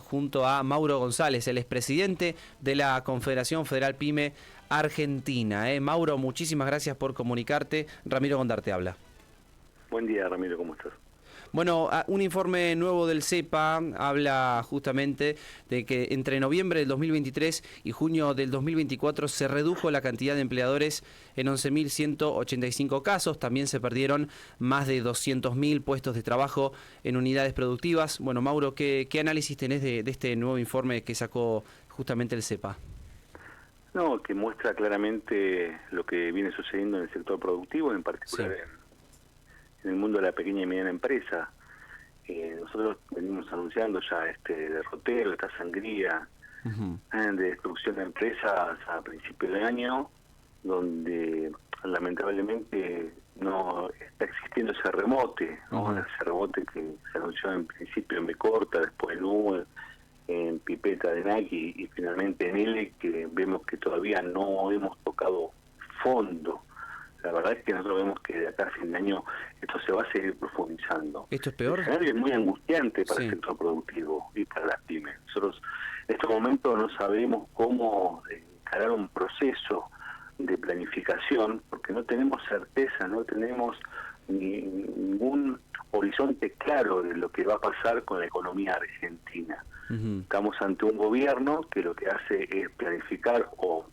Junto a Mauro González, el expresidente de la Confederación Federal PYME Argentina. Mauro, muchísimas gracias por comunicarte. Ramiro Gondar te habla. Buen día, Ramiro, ¿cómo estás? Bueno, un informe nuevo del CEPA habla justamente de que entre noviembre del 2023 y junio del 2024 se redujo la cantidad de empleadores en 11.185 casos. También se perdieron más de 200.000 puestos de trabajo en unidades productivas. Bueno, Mauro, ¿qué análisis tenés de este nuevo informe que sacó justamente el CEPA? No, que muestra claramente lo que viene sucediendo en el sector productivo, en particular Sí. en el mundo de la pequeña y mediana empresa. Nosotros venimos anunciando ya este derrotero, esta sangría de destrucción de empresas a principios de año, donde lamentablemente no está existiendo ese rebote, ¿no? Ese rebote que se anunció en principio en Becorta, después en Nube, en Pipeta de Nike y finalmente en L, que vemos que todavía no hemos tocado fondo. La verdad es que nosotros vemos que de acá a fin de año esto se va a seguir profundizando. ¿Esto es peor? El escenario es muy angustiante para Sí. el sector productivo y para las pymes. Nosotros en estos momentos no sabemos cómo encarar un proceso de planificación porque no tenemos certeza, no tenemos ningún horizonte claro de lo que va a pasar con la economía argentina. Estamos ante un gobierno que lo que hace es planificar o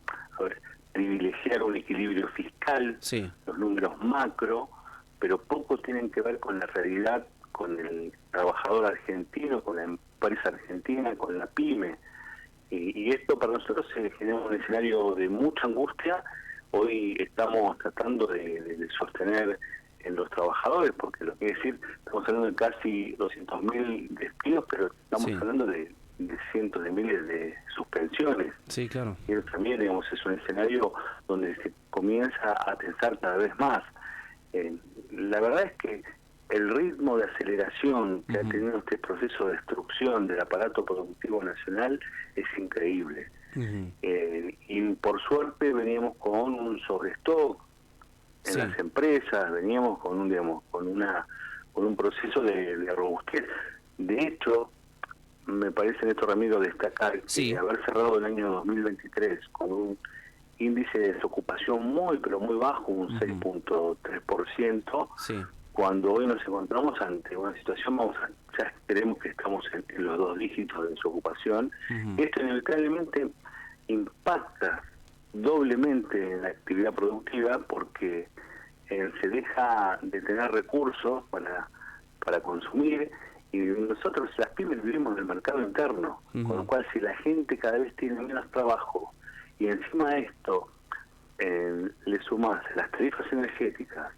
privilegiar un equilibrio fiscal, Sí. los números macro, pero poco tienen que ver con la realidad, con el trabajador argentino, con la empresa argentina, con la pyme. Y esto para nosotros se genera un escenario de mucha angustia. Hoy estamos tratando de sostener en los trabajadores, porque lo que decir, estamos hablando de casi 200.000 despidos, pero estamos hablando de cientos de miles de suspensiones. Sí, claro. Y eso también, digamos, es un escenario donde se comienza a tensar cada vez más. La verdad es que el ritmo de aceleración que ha tenido este proceso de destrucción del aparato productivo nacional es increíble. Y por suerte veníamos con un sobrestock en las empresas, veníamos con un, digamos, con un proceso de robustez. De hecho, me parece, Néstor Ramiro, destacar que haber cerrado el año 2023 con un índice de desocupación muy, pero muy bajo, un 6.3%, cuando hoy nos encontramos ante una situación, ya creemos que estamos en los 2 dígitos de desocupación. Esto inevitablemente impacta doblemente en la actividad productiva porque se deja de tener recursos para consumir. Y nosotros, las pymes, vivimos en el mercado interno, con lo cual si la gente cada vez tiene menos trabajo y encima de esto le sumas las tarifas energéticas,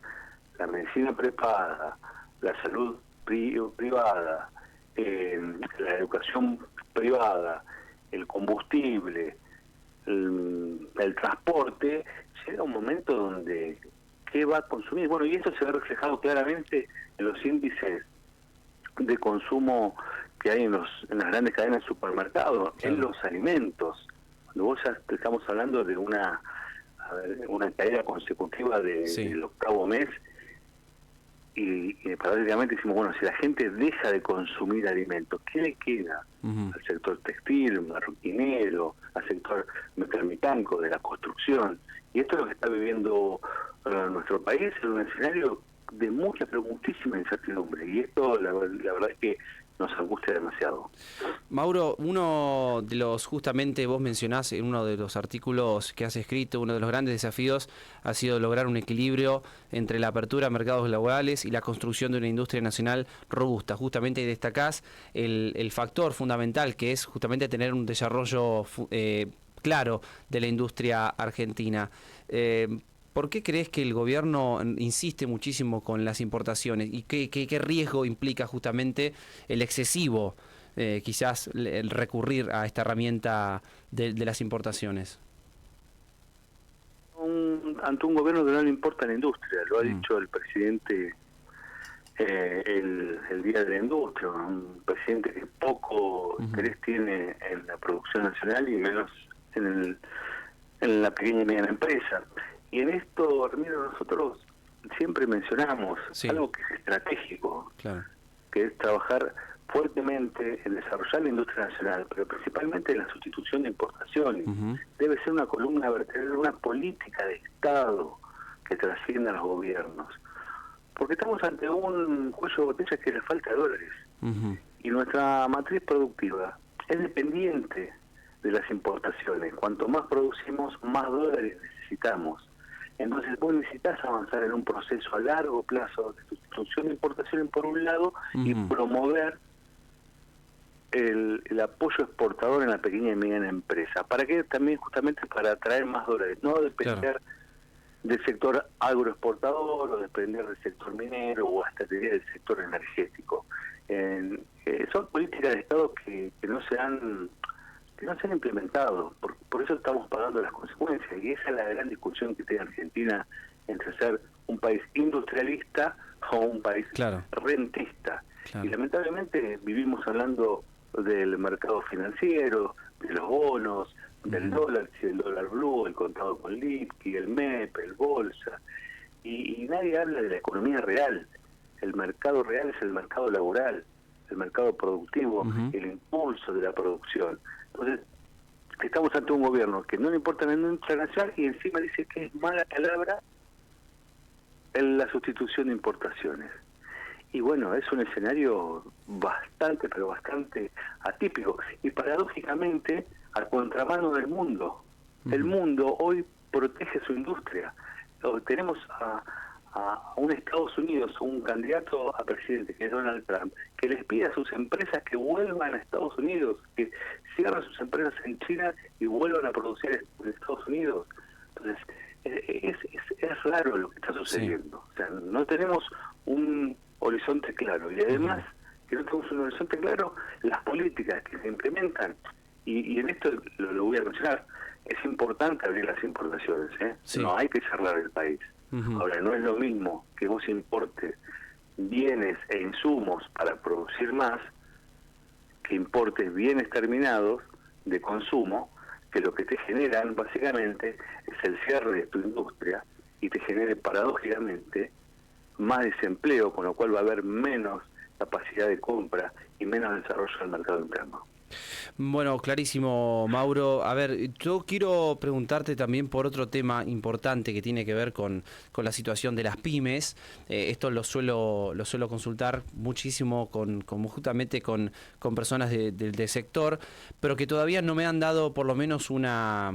la medicina prepaga, la salud privada, la educación privada, el combustible, el transporte, llega un momento donde ¿qué va a consumir? Bueno, y esto se ve reflejado claramente en los índices de consumo que hay en las grandes cadenas de supermercados, en los alimentos. Cuando vos ya estamos hablando de una caída consecutiva del octavo mes, y paradójicamente decimos, bueno, si la gente deja de consumir alimentos, ¿qué le queda al sector textil, marroquinero, al sector metalmecánico, de la construcción? Y esto es lo que está viviendo nuestro país en un escenario de mucha, pero muchísima incertidumbre, y esto la verdad es que nos angustia demasiado. Mauro, uno de los, justamente vos mencionás en uno de los artículos que has escrito, uno de los grandes desafíos ha sido lograr un equilibrio entre la apertura a mercados laborales y la construcción de una industria nacional robusta. Justamente destacás el factor fundamental que es justamente tener un desarrollo claro de la industria argentina. ¿Por qué crees que el gobierno insiste muchísimo con las importaciones y qué riesgo implica justamente el excesivo, quizás el recurrir a esta herramienta de las importaciones? Ante un gobierno que no le importa la industria, lo ha dicho el presidente el día de la industria, un presidente que poco interés tiene en la producción nacional y menos en la pequeña y mediana empresa. Y en esto, Ramiro, nosotros siempre mencionamos algo que es estratégico, que es trabajar fuertemente en desarrollar la industria nacional, pero principalmente en la sustitución de importaciones. Debe ser una columna vertebral, una política de Estado que trascienda a los gobiernos. Porque estamos ante un cuello de botella que le falta dólares. Y nuestra matriz productiva es dependiente de las importaciones. Cuanto más producimos, más dólares necesitamos. Entonces vos necesitas avanzar en un proceso a largo plazo de sustitución de importaciones por un lado y promover el apoyo exportador en la pequeña y mediana empresa. ¿Para qué? También justamente para atraer más dólares, no depender del sector agroexportador o depender del sector minero o hasta del sector energético. Son políticas de Estado que no se han implementado, por eso estamos pagando las consecuencias, y esa es la gran discusión que tiene Argentina entre ser un país industrialista o un país rentista. Y lamentablemente vivimos hablando del mercado financiero, de los bonos, del dólar, el dólar blue, el contado con liqui, el MEP, el bolsa, y nadie habla de la economía real. El mercado real es el mercado laboral, el mercado productivo, el impulso de la producción. Entonces, estamos ante un gobierno que no le importa la industria nacional y encima dice que es mala palabra en la sustitución de importaciones. Y bueno, es un escenario bastante, pero bastante atípico. Y paradójicamente, a contramano del mundo. El mundo hoy protege su industria. Tenemos a un Estados Unidos, un candidato a presidente, que es Donald Trump, que les pide a sus empresas que vuelvan a Estados Unidos, que cierren sus empresas en China y vuelvan a producir en Estados Unidos. Entonces, es raro lo que está sucediendo. O sea, no tenemos un horizonte claro. Y además, que no tenemos un horizonte claro, las políticas que se implementan, y en esto lo voy a mencionar, es importante abrir las importaciones, no hay que cerrar el país. Ahora, no es lo mismo que vos importes bienes e insumos para producir más, que importes bienes terminados de consumo, que lo que te generan básicamente es el cierre de tu industria y te genere paradójicamente más desempleo, con lo cual va a haber menos capacidad de compra y menos desarrollo del mercado interno. Bueno, clarísimo, Mauro. A ver, yo quiero preguntarte también por otro tema importante que tiene que ver con la situación de las pymes. Esto lo suelo consultar muchísimo justamente con personas del sector, pero que todavía no me han dado por lo menos una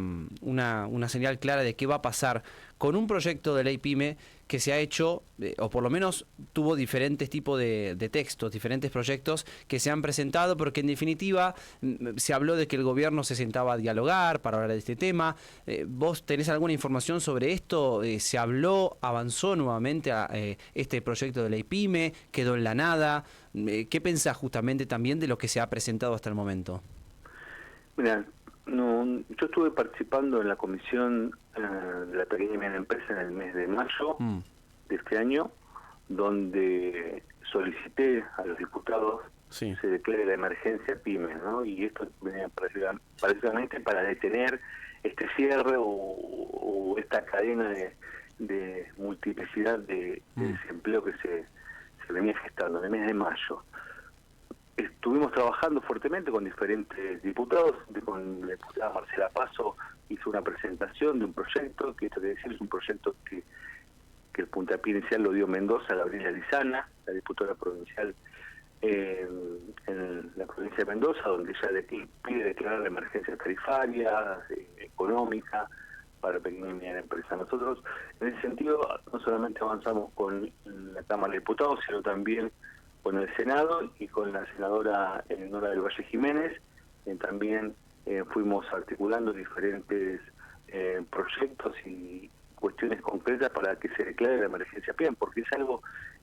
señal clara de qué va a pasar con un proyecto de ley PYME que se ha hecho, o por lo menos tuvo diferentes tipos de textos, diferentes proyectos que se han presentado, porque en definitiva se habló de que el gobierno se sentaba a dialogar para hablar de este tema. ¿Vos tenés alguna información sobre esto? ¿Se habló, avanzó nuevamente a este proyecto de ley PYME? ¿Quedó en la nada? ¿Qué pensás justamente también de lo que se ha presentado hasta el momento? Mira, yo estuve participando en la comisión de la pequeña y mediana empresa en el mes de mayo de este año, donde solicité a los diputados se declare la emergencia PYME, ¿no? Y esto venía precisamente para detener este cierre o esta cadena de multiplicidad de desempleo que se venía gestando en el mes de mayo. Estuvimos trabajando fuertemente con diferentes diputados, con la diputada Marcela Paso hizo una presentación de un proyecto, que esto quiere decir es un proyecto que el puntapié inicial lo dio Mendoza, Gabriela Lizana, la diputada provincial en la provincia de Mendoza, donde ella pide declarar la emergencia tarifaria, económica, para pequeña y mediana empresa. Nosotros, en ese sentido, no solamente avanzamos con la Cámara de Diputados, sino también con el Senado y con la senadora Nora del Valle Jiménez. También fuimos articulando diferentes proyectos y cuestiones concretas para que se declare la emergencia PYME, porque es algo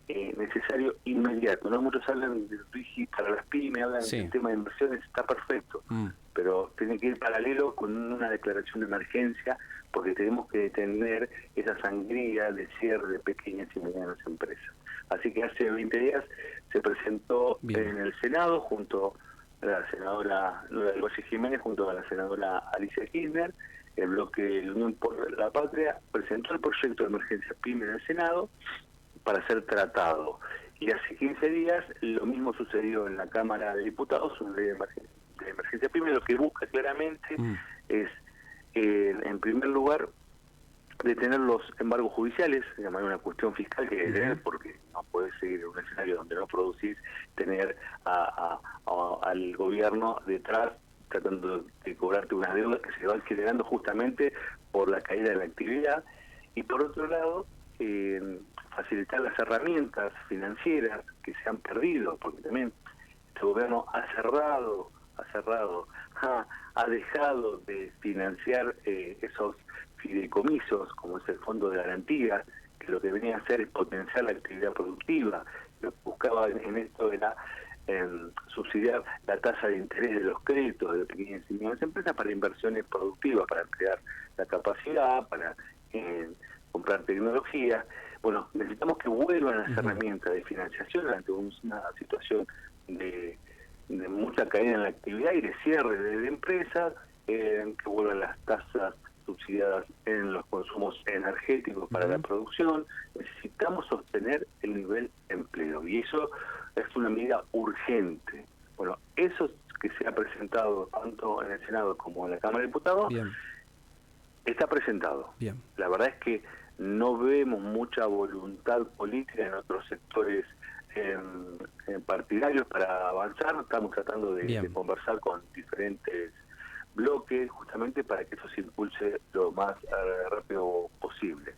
necesario inmediato. No muchos hablan de RIGI para las pymes, hablan del tema de inversiones, está perfecto, pero tiene que ir paralelo con una declaración de emergencia, porque tenemos que detener esa sangría de cierre de pequeñas y medianas empresas. Así que hace 20 días se presentó en el Senado junto a la senadora Nora del Valle Jiménez, junto a la senadora Alicia Kirchner. El bloque de la Unión por la Patria presentó el proyecto de emergencia PYME en el Senado para ser tratado. Y hace 15 días lo mismo sucedió en la Cámara de Diputados, una ley de emergencia PYME. Lo que busca claramente es, en primer lugar, detener los embargos judiciales, de una cuestión fiscal que hay que tener, porque no puedes seguir en un escenario donde no producís, tener al gobierno detrás tratando de cobrarte unas deudas que se van generando justamente por la caída de la actividad. Y por otro lado, facilitar las herramientas financieras que se han perdido, porque también este gobierno ha dejado de financiar esos fideicomisos, como es el Fondo de Garantía, que lo que venía a hacer es potenciar la actividad productiva. Lo que buscaba en esto era subsidiar la tasa de interés de los créditos de pequeñas y medianas empresas para inversiones productivas, para crear la capacidad, para comprar tecnología. Bueno, necesitamos que vuelvan las herramientas de financiación ante una situación de mucha caída en la actividad y de cierre de empresas, que vuelvan las tasas subsidiadas en los consumos energéticos para la producción. Necesitamos sostener el nivel de empleo y eso es una medida urgente. Bueno, eso que se ha presentado tanto en el Senado como en la Cámara de Diputados está presentado. La verdad es que no vemos mucha voluntad política en otros sectores partidarios para avanzar. Estamos tratando de conversar con diferentes bloques justamente para que eso se impulse lo más rápido posible.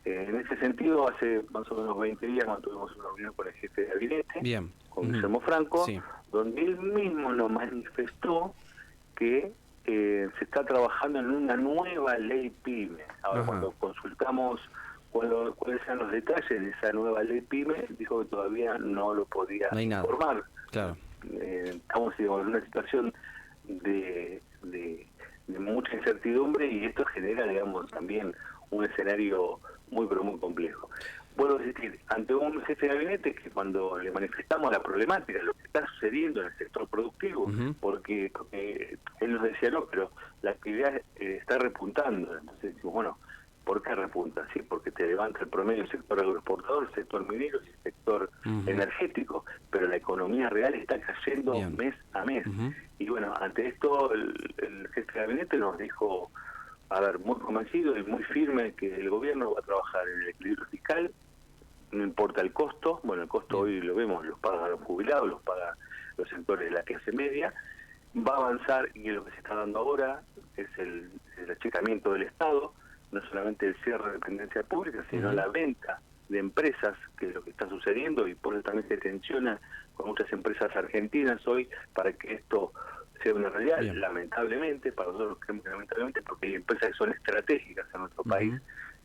En ese sentido, hace más o menos 20 días mantuvimos una reunión con el jefe de gabinete, con Guillermo Franco, donde él mismo nos manifestó que se está trabajando en una nueva ley PYME. Ahora, cuando consultamos cuáles eran los detalles de esa nueva ley PYME, dijo que todavía no lo podía informar. Claro. Estamos en una situación de mucha incertidumbre y esto genera, digamos, también un escenario muy pero muy complejo. Vuelvo a decir, ante un jefe de gabinete que cuando le manifestamos la problemática, lo que está sucediendo en el sector productivo, porque él nos decía, no, pero la actividad está repuntando. Entonces decimos, bueno, ¿por qué repunta? Sí, porque te levanta el promedio del sector agroexportador, el sector minero y el sector energético, pero la economía real está cayendo mes a mes. Y bueno, ante esto el jefe de gabinete nos dijo, a ver, muy convencido y muy firme que el gobierno va a trabajar en el equilibrio fiscal, no importa el costo. Bueno, el costo hoy lo vemos, los pagan los jubilados, los pagan los sectores de la clase media. Va a avanzar, y lo que se está dando ahora es el achicamiento del Estado, no solamente el cierre de dependencia pública, sino la venta de empresas, que es lo que está sucediendo, y por eso también se tensiona con muchas empresas argentinas hoy para que esto sea una realidad. Lamentablemente, para nosotros creemos que lamentablemente, porque hay empresas que son estratégicas en nuestro país,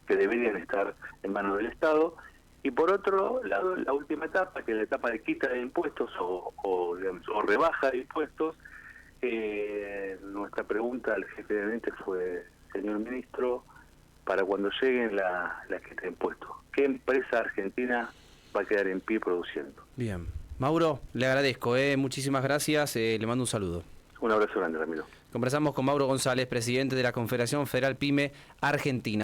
que deberían estar en manos del Estado. Y por otro lado, la última etapa, que es la etapa de quita de impuestos o rebaja de impuestos, nuestra pregunta al jefe de gabinete fue, señor ministro, para cuando lleguen la quita de impuestos, ¿qué empresa argentina va a quedar en pie produciendo? Bien. Mauro, le agradezco, muchísimas gracias, le mando un saludo. Un abrazo grande, Ramiro. Conversamos con Mauro González, presidente de la Confederación Federal PYME Argentina.